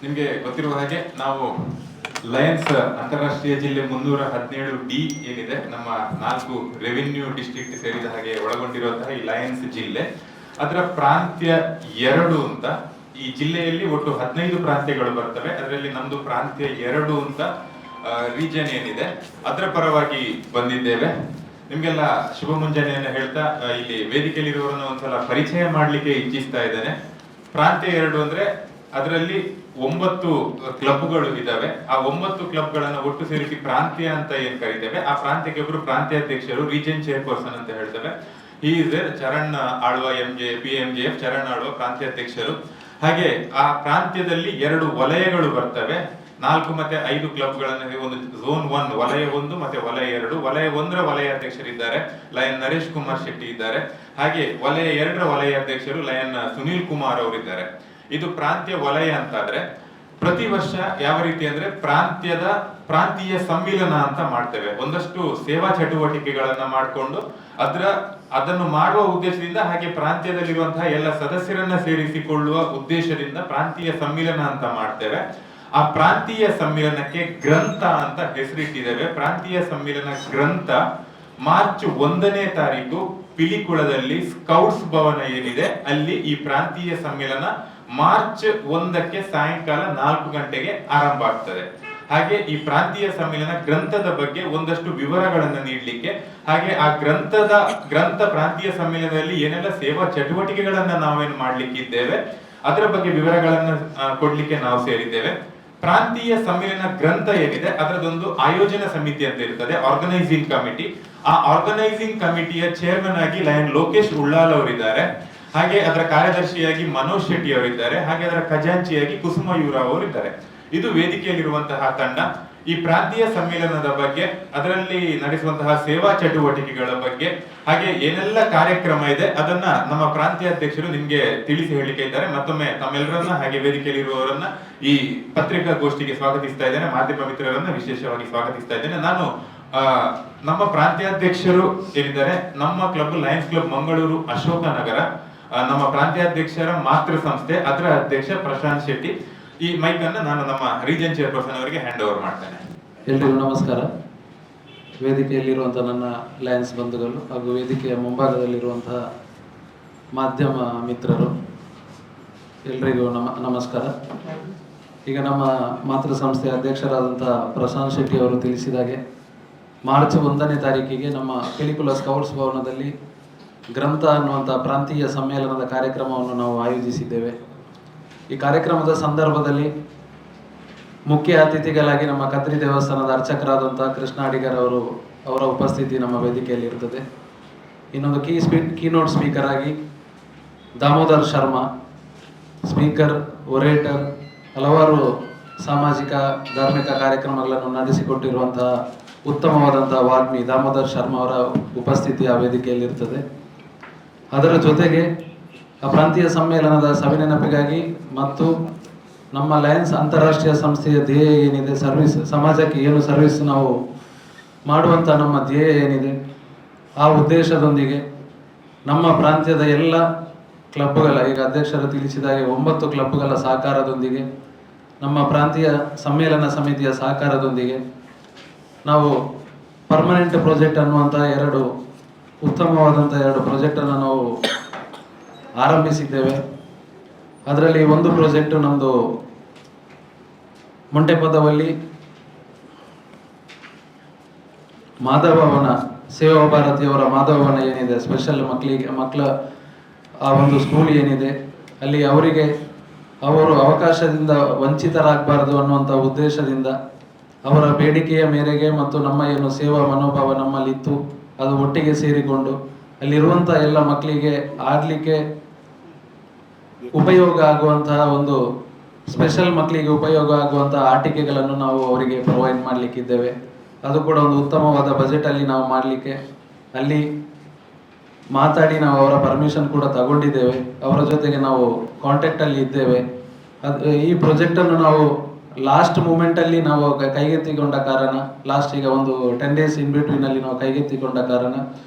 ನಿಮಗೆ ಗೊತ್ತಿರುವ ಹಾಗೆ ನಾವು ಲಯನ್ಸ್ ಅಂತಾರಾಷ್ಟ್ರೀಯ ಜಿಲ್ಲೆ 317D ಏನಿದೆ, ನಮ್ಮ 4 ರೆವಿನ್ಯೂ ಡಿಸ್ಟ್ರಿಕ್ಟ್ ಸೇರಿದ ಹಾಗೆ ಒಳಗೊಂಡಿರುವಂತಹ ಈ ಲಯನ್ಸ್ ಜಿಲ್ಲೆ, ಅದರ ಪ್ರಾಂತ್ಯ 2 ಅಂತ. ಈ ಜಿಲ್ಲೆಯಲ್ಲಿ ಒಟ್ಟು 15 ಪ್ರಾಂತ್ಯಗಳು ಬರ್ತವೆ. ಅದರಲ್ಲಿ ನಮ್ದು ಪ್ರಾಂತ್ಯ 2 ಅಂತ ರೀಜನ್ ಏನಿದೆ ಅದರ ಪರವಾಗಿ ಬಂದಿದ್ದೇವೆ. ನಿಮ್ಗೆಲ್ಲ ಶುಭ ಮುಂಜಾನೆಯನ್ನು ಹೇಳ್ತಾ ಇಲ್ಲಿ ವೇದಿಕೆಯಲ್ಲಿರುವವರನ್ನ ಒಂದ್ಸಲ ಪರಿಚಯ ಮಾಡ್ಲಿಕ್ಕೆ ಇಚ್ಛಿಸ್ತಾ ಇದ್ದೇನೆ. ಪ್ರಾಂತ್ಯ 2 ಅಂದ್ರೆ ಅದರಲ್ಲಿ 9 ಕ್ಲಬ್ಗಳು ಇದಾವೆ. ಆ 9 ಕ್ಲಬ್ಗಳನ್ನ ಒಟ್ಟು ಸೇರಿಸಿ ಪ್ರಾಂತ್ಯ ಅಂತ ಏನ್ ಕರೀತೇವೆ. ಆ ಪ್ರಾಂತ್ಯಕ್ಕೆ ಒಬ್ರು ಪ್ರಾಂತ್ಯಾಧ್ಯಕ್ಷರು, ರೀಜನ್ ಚೇರ್ಪರ್ಸನ್ ಅಂತ ಹೇಳ್ತೇವೆ. ಈ ಚರಣ್ ಆಳ್ವ PMJF ಚರಣ್ ಆಳ್ವ ಪ್ರಾಂತ್ಯಾಧ್ಯಕ್ಷರು. ಹಾಗೆ ಆ ಪ್ರಾಂತ್ಯದಲ್ಲಿ 2 ವಲಯಗಳು ಬರ್ತವೆ. 4 ಮತ್ತೆ 5 ಕ್ಲಬ್ಗಳನ್ನು, ಒಂದು ಝೋನ್ 1 ವಲಯ 1 ಮತ್ತೆ ವಲಯ 2. ವಲಯ 1ರ ವಲಯಾಧ್ಯಕ್ಷರಿದ್ದಾರೆ ಲಯನ್ ನರೇಶ್ ಕುಮಾರ್ ಶೆಟ್ಟಿ ಇದ್ದಾರೆ. ಹಾಗೆ ವಲಯ 2ರ ವಲಯಾಧ್ಯಕ್ಷರು ಲಯನ್ ಸುನೀಲ್ ಕುಮಾರ್ ಅವರಿದ್ದಾರೆ. ಇದು ಪ್ರಾಂತ್ಯ ವಲಯ ಅಂತಾದ್ರೆ ಪ್ರತಿ ವರ್ಷ ಯಾವ ರೀತಿ ಅಂದ್ರೆ ಪ್ರಾಂತೀಯ ಸಮ್ಮಿಲನ ಅಂತ ಮಾಡ್ತೇವೆ. ಒಂದಷ್ಟು ಸೇವಾ ಚಟುವಟಿಕೆಗಳನ್ನ ಮಾಡಿಕೊಂಡು ಅದನ್ನು ಮಾಡುವ ಉದ್ದೇಶದಿಂದ, ಹಾಗೆ ಪ್ರಾಂತ್ಯದಲ್ಲಿರುವಂತಹ ಎಲ್ಲ ಸದಸ್ಯರನ್ನ ಸೇರಿಸಿಕೊಳ್ಳುವ ಉದ್ದೇಶದಿಂದ ಪ್ರಾಂತೀಯ ಸಮ್ಮಿಲನ ಅಂತ ಮಾಡ್ತೇವೆ. ಆ ಪ್ರಾಂತೀಯ ಸಮ್ಮಿಲನಕ್ಕೆ ಗ್ರಂಥ ಅಂತ ಹೆಸರಿಟ್ಟಿದ್ದೇವೆ. ಪ್ರಾಂತೀಯ ಸಮ್ಮಿಲನ ಗ್ರಂಥ ಮಾರ್ಚ್ 1ನೇ ತಾರೀಕು ಪಿಲಿಕುಳದಲ್ಲಿ ಸ್ಕೌಟ್ಸ್ ಭವನ ಏನಿದೆ ಅಲ್ಲಿ ಈ ಪ್ರಾಂತೀಯ ಸಮ್ಮಿಲನ ಮಾರ್ಚ್ 1ಕ್ಕೆ ಸಾಯಂಕಾಲ 4 ಗಂಟೆಗೆ ಆರಂಭ ಆಗ್ತದೆ. ಹಾಗೆ ಈ ಪ್ರಾಂತೀಯ ಸಮ್ಮಿಲನ ಗ್ರಂಥದ ಬಗ್ಗೆ ಒಂದಷ್ಟು ವಿವರಗಳನ್ನು ನೀಡಲಿಕ್ಕೆ, ಹಾಗೆ ಆ ಗ್ರಂಥ ಪ್ರಾಂತೀಯ ಸಮ್ಮಿಲನದಲ್ಲಿ ಏನೆಲ್ಲ ಸೇವಾ ಚಟುವಟಿಕೆಗಳನ್ನ ನಾವೇನು ಮಾಡ್ಲಿಕ್ಕಿದ್ದೇವೆ ಅದರ ಬಗ್ಗೆ ವಿವರಗಳನ್ನ ಕೊಡ್ಲಿಕ್ಕೆ ನಾವು ಸೇರಿದ್ದೇವೆ. ಪ್ರಾಂತೀಯ ಸಮ್ಮಿಲನ ಗ್ರಂಥ ಏನಿದೆ ಅದರದೊಂದು ಆಯೋಜನಾ ಸಮಿತಿ ಅಂತ ಇರ್ತದೆ, ಆರ್ಗನೈಸಿಂಗ್ ಕಮಿಟಿ. ಆ ಆರ್ಗನೈಸಿಂಗ್ ಕಮಿಟಿಯ ಚೇರ್ಮನ್ ಆಗಿ ಲಯನ್ ಲೋಕೇಶ್ ಉಳ್ಳಾಲ್ ಅವರಿದ್ದಾರೆ. ಹಾಗೆ ಅದರ ಕಾರ್ಯದರ್ಶಿಯಾಗಿ ಮನೋಜ್ ಶೆಟ್ಟಿ ಅವರಿದ್ದಾರೆ. ಹಾಗೆ ಅದರ ಖಜಾಂಚಿಯಾಗಿ ಕುಸುಮ ಯುವರಾವ್ ಅವರಿದ್ದಾರೆ. ಇದು ವೇದಿಕೆಯಲ್ಲಿರುವಂತಹ ತಂಡ. ಈ ಪ್ರಾಂತೀಯ ಸಮ್ಮೇಳನದ ಬಗ್ಗೆ, ಅದರಲ್ಲಿ ನಡೆಸುವಂತಹ ಸೇವಾ ಚಟುವಟಿಕೆಗಳ ಬಗ್ಗೆ, ಹಾಗೆ ಏನೆಲ್ಲ ಕಾರ್ಯಕ್ರಮ ಇದೆ ಅದನ್ನ ನಮ್ಮ ಪ್ರಾಂತ್ಯಾಧ್ಯಕ್ಷರು ನಿಮ್ಗೆ ತಿಳಿಸಿ ಹೇಳಲಿಕ್ಕೆ ಇದ್ದಾರೆ. ಮತ್ತೊಮ್ಮೆ ತಮ್ಮೆಲ್ಲರನ್ನ ಹಾಗೆ ವೇದಿಕೆಯಲ್ಲಿರುವವರನ್ನ ಈ ಪತ್ರಿಕಾಗೋಷ್ಠಿಗೆ ಸ್ವಾಗತಿಸ್ತಾ ಇದ್ದೇನೆ. ಮಾಧ್ಯಮ ಮಿತ್ರರನ್ನ ವಿಶೇಷವಾಗಿ ಸ್ವಾಗತಿಸ್ತಾ ಇದ್ದೇನೆ. ನಾನು ನಮ್ಮ ಪ್ರಾಂತ್ಯಾಧ್ಯಕ್ಷರು ಏನಿದ್ದಾರೆ, ನಮ್ಮ club Lions club Mangaluru Ashok Nagar, ನಮ್ಮ ಪ್ರಾಂತ್ಯಾಧ್ಯಕ್ಷರ ಮಾತೃ ಸಂಸ್ಥೆ, ಅದರ ಅಧ್ಯಕ್ಷ ಪ್ರಶಾಂತ್ ಶೆಟ್ಟಿ. ಈ ಮೈಕ್ ಅನ್ನು ನಾನು ನಮ್ಮ ರೀಜನ್ ಚೇರ್ಪರ್ಸನ್ ಅವರಿಗೆ ಹ್ಯಾಂಡ್ ಓವರ್ ಮಾಡ್ತೇನೆ. ಎಲ್ರಿಗೂ ನಮಸ್ಕಾರ. ವೇದಿಕೆಯಲ್ಲಿರುವಂತಹ ನನ್ನ ಲಯನ್ಸ್ ಬಂಧುಗಳು ಹಾಗೂ ವೇದಿಕೆಯ ಮುಂಭಾಗದಲ್ಲಿರುವಂತಹ ಮಾಧ್ಯಮ ಮಿತ್ರರು ಎಲ್ರಿಗೂ ನಮಸ್ಕಾರ. ಈಗ ನಮ್ಮ ಮಾತೃ ಸಂಸ್ಥೆಯ ಅಧ್ಯಕ್ಷರಾದಂತಹ ಪ್ರಶಾಂತ್ ಶೆಟ್ಟಿ ಅವರು ತಿಳಿಸಿದಾಗೆ ಮಾರ್ಚ್ 1ನೇ ತಾರೀಕಿಗೆ ನಮ್ಮ ಪಿಲಿಕುಳ ಸ್ಕೌಟ್ಸ್ ಭವನದಲ್ಲಿ ಗ್ರಂಥ ಅನ್ನುವಂಥ ಪ್ರಾಂತೀಯ ಸಮ್ಮೇಳನದ ಕಾರ್ಯಕ್ರಮವನ್ನು ನಾವು ಆಯೋಜಿಸಿದ್ದೇವೆ. ಈ ಕಾರ್ಯಕ್ರಮದ ಸಂದರ್ಭದಲ್ಲಿ ಮುಖ್ಯ ಅತಿಥಿಗಳಾಗಿ ನಮ್ಮ ಕದ್ರಿ ದೇವಸ್ಥಾನದ ಅರ್ಚಕರಾದಂಥ ಕೃಷ್ಣ ಅಡಿಗರ್ ಅವರ ಉಪಸ್ಥಿತಿ ನಮ್ಮ ವೇದಿಕೆಯಲ್ಲಿ ಇರ್ತದೆ. ಇನ್ನೊಂದು ಕೀನೋಟ್ ಸ್ಪೀಕರ್ ಆಗಿ ದಾಮೋದರ್ ಶರ್ಮಾ, ಸ್ಪೀಕರ್, ಒರೇಟರ್, ಹಲವಾರು ಸಾಮಾಜಿಕ ಧಾರ್ಮಿಕ ಕಾರ್ಯಕ್ರಮಗಳನ್ನು ನಡೆಸಿಕೊಟ್ಟಿರುವಂತಹ ಉತ್ತಮವಾದಂತಹ ವಾಗ್ಮಿ ದಾಮೋದರ್ ಶರ್ಮಾ ಅವರ ಉಪಸ್ಥಿತಿ ಆ ವೇದಿಕೆಯಲ್ಲಿ ಇರ್ತದೆ. ಅದರ ಜೊತೆಗೆ ಆ ಪ್ರಾಂತೀಯ ಸಮ್ಮೇಳನದ ಸವಿನೆನಪಿಗಾಗಿ ಮತ್ತು ನಮ್ಮ ಲಯನ್ಸ್ ಅಂತಾರಾಷ್ಟ್ರೀಯ ಸಂಸ್ಥೆಯ ಧ್ಯೇಯ ಏನಿದೆ, ಸರ್ವಿಸ್, ಸಮಾಜಕ್ಕೆ ಏನು ಸರ್ವಿಸ್ ನಾವು ಮಾಡುವಂಥ ನಮ್ಮ ಧ್ಯೇಯ ಏನಿದೆ, ಆ ಉದ್ದೇಶದೊಂದಿಗೆ ನಮ್ಮ ಪ್ರಾಂತ್ಯದ ಎಲ್ಲ ಕ್ಲಬ್ಗಳ, ಈಗ ಅಧ್ಯಕ್ಷರು ತಿಳಿಸಿದಾಗೆ 9 ಕ್ಲಬ್ಗಳ ಸಹಕಾರದೊಂದಿಗೆ, ನಮ್ಮ ಪ್ರಾಂತೀಯ ಸಮ್ಮೇಳನ ಸಮಿತಿಯ ಸಹಕಾರದೊಂದಿಗೆ ನಾವು ಪರ್ಮನೆಂಟ್ ಪ್ರಾಜೆಕ್ಟ್ ಅನ್ನುವಂಥ 2 ಉತ್ತಮವಾದಂಥ 2 ಪ್ರಾಜೆಕ್ಟನ್ನು ನಾವು ಆರಂಭಿಸಿದ್ದೇವೆ. ಅದರಲ್ಲಿ ಒಂದು ಪ್ರಾಜೆಕ್ಟ್ ನಮ್ಮದು ಮೊಂಟೆಪದವಲ್ಲಿ ಮಾಧವವನ, ಸೇವಾ ಭಾರತಿಯವರ ಮಾಧವವನ ಏನಿದೆ, ಸ್ಪೆಷಲ್ ಮಕ್ಕಳ ಆ ಒಂದು ಸ್ಕೂಲ್ ಏನಿದೆ ಅಲ್ಲಿ ಅವರು ಅವಕಾಶದಿಂದ ವಂಚಿತರಾಗಬಾರದು ಅನ್ನುವಂಥ ಉದ್ದೇಶದಿಂದ ಅವರ ಬೇಡಿಕೆಯ ಮೇರೆಗೆ ಮತ್ತು ನಮ್ಮ ಏನು ಸೇವಾ ಮನೋಭಾವ ನಮ್ಮಲ್ಲಿತ್ತು ಅದು ಒಟ್ಟಿಗೆ ಸೇರಿಕೊಂಡು ಅಲ್ಲಿರುವಂಥ ಎಲ್ಲ ಮಕ್ಕಳಿಗೆ ಆಡಲಿಕ್ಕೆ ಉಪಯೋಗ ಆಗುವಂತಹ ಒಂದು ಸ್ಪೆಷಲ್ ಮಕ್ಕಳಿಗೆ ಉಪಯೋಗ ಆಗುವಂತಹ ಆಟಿಕೆಗಳನ್ನು ನಾವು ಅವರಿಗೆ ಪ್ರೊವೈಡ್ ಮಾಡಲಿಕ್ಕಿದ್ದೇವೆ. ಅದು ಕೂಡ ಒಂದು ಉತ್ತಮವಾದ ಬಜೆಟಲ್ಲಿ ನಾವು ಮಾಡಲಿಕ್ಕೆ ಅಲ್ಲಿ ಮಾತಾಡಿ ನಾವು ಅವರ ಪರ್ಮಿಷನ್ ಕೂಡ ತಗೊಂಡಿದ್ದೇವೆ. ಅವರ ಜೊತೆಗೆ ನಾವು ಕಾಂಟ್ಯಾಕ್ಟಲ್ಲಿ ಇದ್ದೇವೆ. ಈ ಪ್ರಾಜೆಕ್ಟನ್ನು ನಾವು ಲಾಸ್ಟ್ ಮೂಮೆಂಟಲ್ಲಿ ನಾವು ಕೈಗೆತ್ತಿಕೊಂಡ ಕಾರಣ, ಲಾಸ್ಟ್ ಈಗ ಒಂದು 10 days ಇನ್ ಬಿಟ್ವೀನಲ್ಲಿ ನಾವು ಕೈಗೆತ್ತಿಕೊಂಡ ಕಾರಣ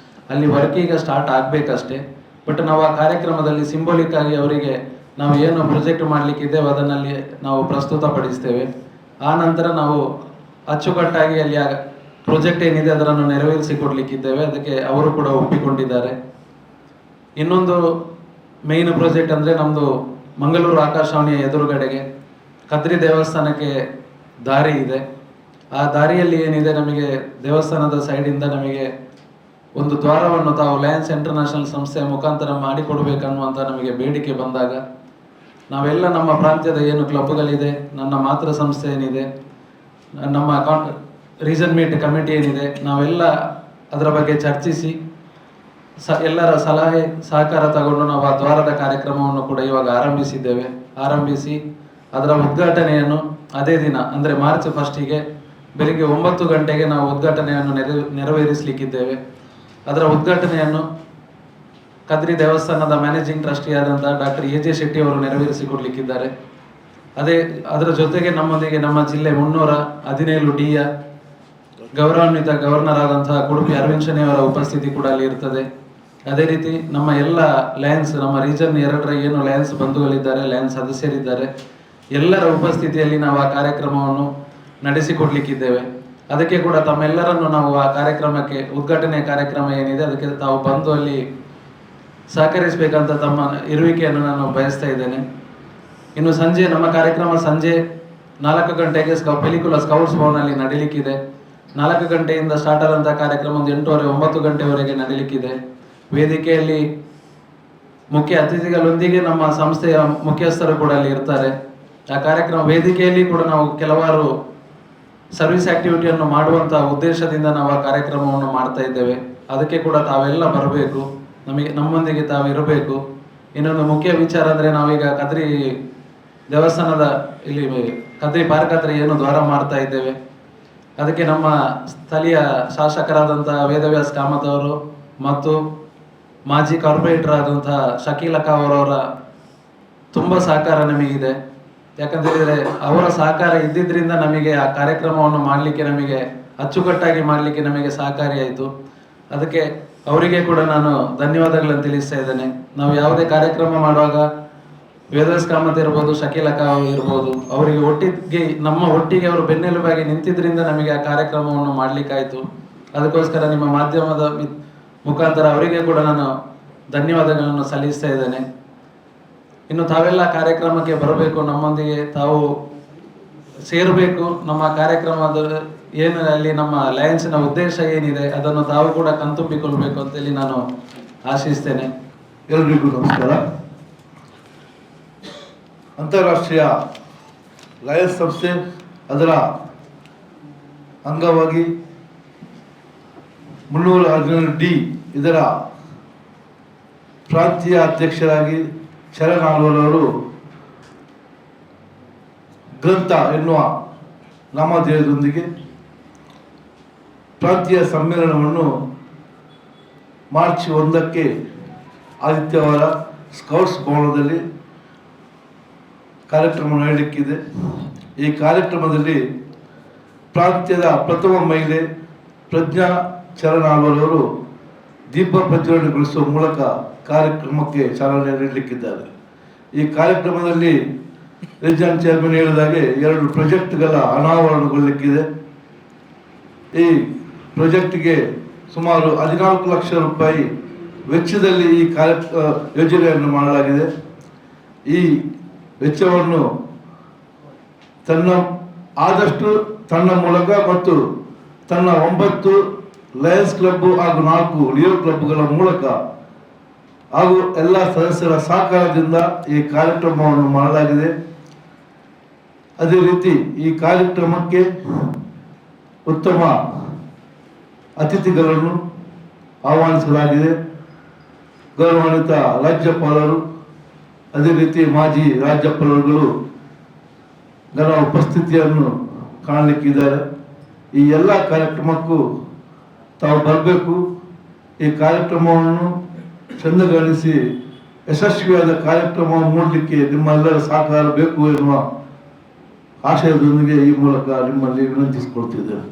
ಅಲ್ಲಿ ವರ್ಕ್ ಈಗ ಸ್ಟಾರ್ಟ್ ಆಗಬೇಕಷ್ಟೇ. ಬಟ್ ನಾವು ಆ ಕಾರ್ಯಕ್ರಮದಲ್ಲಿ ಸಿಂಬಾಲಿಕ್ ಆಗಿ ಅವರಿಗೆ ನಾವು ಏನು ಪ್ರೊಜೆಕ್ಟ್ ಮಾಡಲಿಕ್ಕಿದ್ದೇವೆ ಅದನ್ನಲ್ಲಿ ನಾವು ಪ್ರಸ್ತುತಪಡಿಸ್ತೇವೆ. ಆ ನಂತರ ನಾವು ಅಚ್ಚುಕಟ್ಟಾಗಿ ಅಲ್ಲಿ ಪ್ರೊಜೆಕ್ಟ್ ಏನಿದೆ ಅದನ್ನು ನೆರವೇರಿಸಿಕೊಡ್ಲಿಕ್ಕಿದ್ದೇವೆ. ಅದಕ್ಕೆ ಅವರು ಕೂಡ ಒಪ್ಪಿಕೊಂಡಿದ್ದಾರೆ. ಇನ್ನೊಂದು ಮೇಯ್ನ್ ಪ್ರಾಜೆಕ್ಟ್ ಅಂದರೆ ನಮ್ಮದು ಮಂಗಳೂರು ಆಕಾಶವಾಣಿಯ ಎದುರುಗಡೆಗೆ ಕದ್ರಿ ದೇವಸ್ಥಾನಕ್ಕೆ ದಾರಿ ಇದೆ. ಆ ದಾರಿಯಲ್ಲಿ ಏನಿದೆ, ನಮಗೆ ದೇವಸ್ಥಾನದ ಸೈಡಿಂದ ನಮಗೆ ಒಂದು ದ್ವಾರವನ್ನು ತಾವು ಲಯನ್ಸ್ ಇಂಟರ್ನ್ಯಾಷನಲ್ ಸಂಸ್ಥೆಯ ಮುಖಾಂತರ ಮಾಡಿಕೊಡ್ಬೇಕನ್ನುವಂಥ ನಮಗೆ ಬೇಡಿಕೆ ಬಂದಾಗ ನಾವೆಲ್ಲ ನಮ್ಮ ಪ್ರಾಂತ್ಯದ ಏನು ಕ್ಲಬ್ಗಳಿದೆ, ನನ್ನ ಮಾತೃ ಸಂಸ್ಥೆ ಏನಿದೆ, ನಮ್ಮ ರೀಜನ್ ಮೀಟ್ ಕಮಿಟಿ ಏನಿದೆ, ನಾವೆಲ್ಲ ಅದರ ಬಗ್ಗೆ ಚರ್ಚಿಸಿ ಎಲ್ಲರ ಸಲಹೆ ಸಹಕಾರ ತಗೊಂಡು ನಾವು ಆ ದ್ವಾರದ ಕಾರ್ಯಕ್ರಮವನ್ನು ಕೂಡ ಇವಾಗ ಆರಂಭಿಸಿ ಅದರ ಉದ್ಘಾಟನೆಯನ್ನು ಅದೇ ದಿನ ಅಂದರೆ ಮಾರ್ಚ್ 1ಗೆ ಬೆಳಿಗ್ಗೆ 9 ಗಂಟೆಗೆ ನಾವು ಉದ್ಘಾಟನೆಯನ್ನು ನೆರವೇರಿಸಲಿಕ್ಕಿದ್ದೇವೆ. ಅದರ ಉದ್ಘಾಟನೆಯನ್ನು ಕದ್ರಿ ದೇವಸ್ಥಾನದ ಮ್ಯಾನೇಜಿಂಗ್ ಟ್ರಸ್ಟಿ ಆದಂತಹ ಡಾಕ್ಟರ್ ಎ ಜೆ ಶೆಟ್ಟಿ ಅವರು ನೆರವೇರಿಸಿಕೊಡ್ಲಿಕ್ಕಿದ್ದಾರೆ. ಅದರ ಜೊತೆಗೆ ನಮ್ಮೊಂದಿಗೆ ನಮ್ಮ ಜಿಲ್ಲೆ 317 ಡಿಯ ಗೌರವಾನ್ವಿತ ಗವರ್ನರ್ ಆದಂತಹ ಕುಡುಪಿ ಅರವಿಂದ್ ಶೆಣೈ ಅವರ ಉಪಸ್ಥಿತಿ ಕೂಡ ಅಲ್ಲಿ ಇರ್ತದೆ. ಅದೇ ರೀತಿ ನಮ್ಮ ಎಲ್ಲ ಲಯನ್ಸ್, ನಮ್ಮ ರೀಜನ್ 2ರ ಏನು ಲಯನ್ಸ್ ಬಂಧುಗಳಿದ್ದಾರೆ, ಲಯನ್ಸ್ ಸದಸ್ಯರಿದ್ದಾರೆ, ಎಲ್ಲರ ಉಪಸ್ಥಿತಿಯಲ್ಲಿ ನಾವು ಆ ಕಾರ್ಯಕ್ರಮವನ್ನು ನಡೆಸಿಕೊಡ್ಲಿಕ್ಕಿದ್ದೇವೆ. ಅದಕ್ಕೆ ಕೂಡ ತಮ್ಮೆಲ್ಲರನ್ನು ನಾವು ಆ ಕಾರ್ಯಕ್ರಮಕ್ಕೆ, ಉದ್ಘಾಟನೆ ಕಾರ್ಯಕ್ರಮ ಏನಿದೆ ಅದಕ್ಕೆ ತಾವು ಬಂದು ಅಲ್ಲಿ ಸಹಕರಿಸಬೇಕಂತ ತಮ್ಮ ಇರುವಿಕೆಯನ್ನು ನಾನು ಬಯಸ್ತಾ ಇದ್ದೇನೆ. ಇನ್ನು ಸಂಜೆ ನಮ್ಮ ಕಾರ್ಯಕ್ರಮ ಸಂಜೆ 4 ಗಂಟೆಗೆ ಪೆಲಿಕುಲ ಸ್ಕೌಟ್ಸ್ ಭವನಲ್ಲಿ ನಡೀಲಿಕ್ಕಿದೆ. 4 ಗಂಟೆಯಿಂದ ಸ್ಟಾರ್ಟ್ ಆದಂತಹ ಕಾರ್ಯಕ್ರಮ ಒಂದು 8:30 9 ಗಂಟೆವರೆಗೆ ನಡೀಲಿಕ್ಕಿದೆ. ವೇದಿಕೆಯಲ್ಲಿ ಮುಖ್ಯ ಅತಿಥಿಗಳೊಂದಿಗೆ ನಮ್ಮ ಸಂಸ್ಥೆಯ ಮುಖ್ಯಸ್ಥರು ಕೂಡ ಅಲ್ಲಿ ಇರ್ತಾರೆ. ಆ ಕಾರ್ಯಕ್ರಮ ವೇದಿಕೆಯಲ್ಲಿ ಕೂಡ ನಾವು ಕೆಲವಾರು ಸರ್ವಿಸ್ ಆಕ್ಟಿವಿಟಿಯನ್ನು ಮಾಡುವಂತಹ ಉದ್ದೇಶದಿಂದ ನಾವು ಆ ಕಾರ್ಯಕ್ರಮವನ್ನು ಮಾಡ್ತಾ ಇದ್ದೇವೆ. ಅದಕ್ಕೆ ಕೂಡ ತಾವೆಲ್ಲ ಬರಬೇಕು, ನಮ್ಮೊಂದಿಗೆ ತಾವು ಇರಬೇಕು. ಇನ್ನೊಂದು ಮುಖ್ಯ ವಿಚಾರ ಅಂದರೆ, ನಾವೀಗ ಕದ್ರಿ ದೇವಸ್ಥಾನದ ಇಲ್ಲಿ ಕದ್ರಿ ಪಾರ್ಕ್ ಹತ್ರ ಏನು ದ್ವಾರ ಮಾಡ್ತಾ ಇದ್ದೇವೆ, ಅದಕ್ಕೆ ನಮ್ಮ ಸ್ಥಳೀಯ ಶಾಸಕರಾದಂತಹ ವೇದವ್ಯಾಸ್ ಕಾಮತ್ ಅವರು ಮತ್ತು ಮಾಜಿ ಕಾರ್ಪೊರೇಟರ್ ಆದಂತಹ ಶಕೀಲ್ ಅಕ್ಕ ಅವರವರ ತುಂಬ ಸಹಕಾರ ನಮಗಿದೆ. ಯಾಕಂತೇಳಿದರೆ ಅವರ ಸಹಕಾರ ಇದ್ದಿದ್ದರಿಂದ ನಮಗೆ ಆ ಕಾರ್ಯಕ್ರಮವನ್ನು ಮಾಡಲಿಕ್ಕೆ, ನಮಗೆ ಅಚ್ಚುಕಟ್ಟಾಗಿ ಮಾಡಲಿಕ್ಕೆ ನಮಗೆ ಸಹಕಾರಿಯಾಯಿತು. ಅದಕ್ಕೆ ಅವರಿಗೆ ಕೂಡ ನಾನು ಧನ್ಯವಾದಗಳನ್ನು ತಿಳಿಸ್ತಾ ಇದ್ದೇನೆ. ನಾವು ಯಾವುದೇ ಕಾರ್ಯಕ್ರಮ ಮಾಡುವಾಗ ವೇದವ್ಯಾಸ್ ಕಾಮತ್ ಇರ್ಬೋದು, ಶಕೀಲ್ ಅಕ್ಕ ಇರ್ಬೋದು, ಅವರಿಗೆ ಒಟ್ಟಿಗೆ ಅವರು ಬೆನ್ನೆಲುಬಾಗಿ ನಿಂತಿದ್ರಿಂದ ನಮಗೆ ಆ ಕಾರ್ಯಕ್ರಮವನ್ನು ಮಾಡಲಿಕ್ಕಾಯಿತು. ಅದಕ್ಕೋಸ್ಕರ ನಿಮ್ಮ ಮಾಧ್ಯಮದ ಮುಖಾಂತರ ಅವರಿಗೆ ಕೂಡ ನಾನು ಧನ್ಯವಾದಗಳನ್ನು ಸಲ್ಲಿಸ್ತಾ ಇದ್ದೇನೆ. ಇನ್ನು ತಾವೆಲ್ಲ ಕಾರ್ಯಕ್ರಮಕ್ಕೆ ಬರಬೇಕು, ನಮ್ಮೊಂದಿಗೆ ತಾವು ಸೇರಬೇಕು. ನಮ್ಮ ಕಾರ್ಯಕ್ರಮದ ಏನು ಅಲ್ಲಿ ನಮ್ಮ ಲಯನ್ಸ್ನ ಉದ್ದೇಶ ಏನಿದೆ ಅದನ್ನು ತಾವು ಕೂಡ ಕಣ್ತುಂಬಿಕೊಳ್ಬೇಕು ಅಂತೇಳಿ ನಾನು ಆಶಿಸ್ತೇನೆ. ಎಲ್ರಿಗೂ ನಮಸ್ಕಾರ. ಅಂತಾರಾಷ್ಟ್ರೀಯ ಲಯನ್ಸ್ ಸಂಸ್ಥೆ ಅದರ ಅಂಗವಾಗಿ 317 ಡಿ ಇದರ ಪ್ರಾಂತೀಯ ಅಧ್ಯಕ್ಷರಾಗಿ ಚರಣ್ ಆಳ್ವರವರು ಗ್ರಂಥ ಎನ್ನುವ ನಾಮಧೇಯದೊಂದಿಗೆ ಪ್ರಾಂತೀಯ ಸಮ್ಮೇಳನವನ್ನು ಮಾರ್ಚ್ 1ಕ್ಕೆ ಆದಿತ್ಯವಾರ ಸ್ಕೌಟ್ಸ್ ಭವನದಲ್ಲಿ ಕಾರ್ಯಕ್ರಮ ನಡೆಯಲಿಕ್ಕಿದೆ. ಈ ಕಾರ್ಯಕ್ರಮದಲ್ಲಿ ಪ್ರಾಂತ್ಯದ ಪ್ರಥಮ ಮಹಿಳೆ ಪ್ರಜ್ಞಾ ಚರಣ್ ಆಳ್ವರವರು ದೀಪ ಪ್ರಜ್ವಲನೆಗೊಳಿಸುವ ಮೂಲಕ ಕಾರ್ಯಕ್ರಮಕ್ಕೆ ಚಾಲನೆ ನೀಡಲಿಕ್ಕಿದ್ದಾರೆ. ಈ ಕಾರ್ಯಕ್ರಮದಲ್ಲಿ ರೀಜನ್ ಚೇರ್ಮನ್ ಹೇಳಿದಾಗೆ 2 ಪ್ರಾಜೆಕ್ಟ್ಗಳ ಅನಾವರಣಗೊಳ್ಳಲಿಕ್ಕಿದೆ. ಈ ಪ್ರಾಜೆಕ್ಟ್ಗೆ ಸುಮಾರು 14 ಲಕ್ಷ ರೂಪಾಯಿ ವೆಚ್ಚದಲ್ಲಿ ಈ ಯೋಜನೆಯನ್ನು ಮಾಡಲಾಗಿದೆ. ಈ ವೆಚ್ಚವನ್ನು ತನ್ನ ಮೂಲಕ ಮತ್ತು ತನ್ನ 9 ಲಯನ್ಸ್ ಕ್ಲಬ್ ಹಾಗೂ 4 ಲಿಯೋ ಕ್ಲಬ್ಗಳ ಮೂಲಕ ಹಾಗೂ ಎಲ್ಲ ಸದಸ್ಯರ ಸಹಕಾರದಿಂದ ಈ ಕಾರ್ಯಕ್ರಮವನ್ನು ಮಾಡಲಾಗಿದೆ. ಅದೇ ರೀತಿ ಈ ಕಾರ್ಯಕ್ರಮಕ್ಕೆ ಉತ್ತಮ ಅತಿಥಿಗಳನ್ನು ಆಹ್ವಾನಿಸಲಾಗಿದೆ. ಗೌರವಾನ್ವಿತ ರಾಜ್ಯಪಾಲರು, ಅದೇ ರೀತಿ ಮಾಜಿ ರಾಜ್ಯಪಾಲರುಗಳು ನನ್ನ ಉಪಸ್ಥಿತಿಯನ್ನು ಕಾಣಲಿಕ್ಕಿದ್ದಾರೆ. ಈ ಎಲ್ಲ ಕಾರ್ಯಕ್ರಮಕ್ಕೂ ತಾವು ಬರಬೇಕು. ಈ ಕಾರ್ಯಕ್ರಮವನ್ನು ಚಂದಗಾಣಿಸಿ ಯಶಸ್ವಿಯಾದ ಕಾರ್ಯಕ್ರಮ ಮೂಡಲಿಕ್ಕೆ ನಿಮ್ಮೆಲ್ಲರ ಸಹಕಾರ ಬೇಕು ಎನ್ನುವ ಆಶಯದೊಂದಿಗೆ ಈ ಮೂಲಕ ನಿಮ್ಮಲ್ಲಿ ವಿನಂತಿಸಿಕೊಳ್ತಿದ್ದೇನೆ.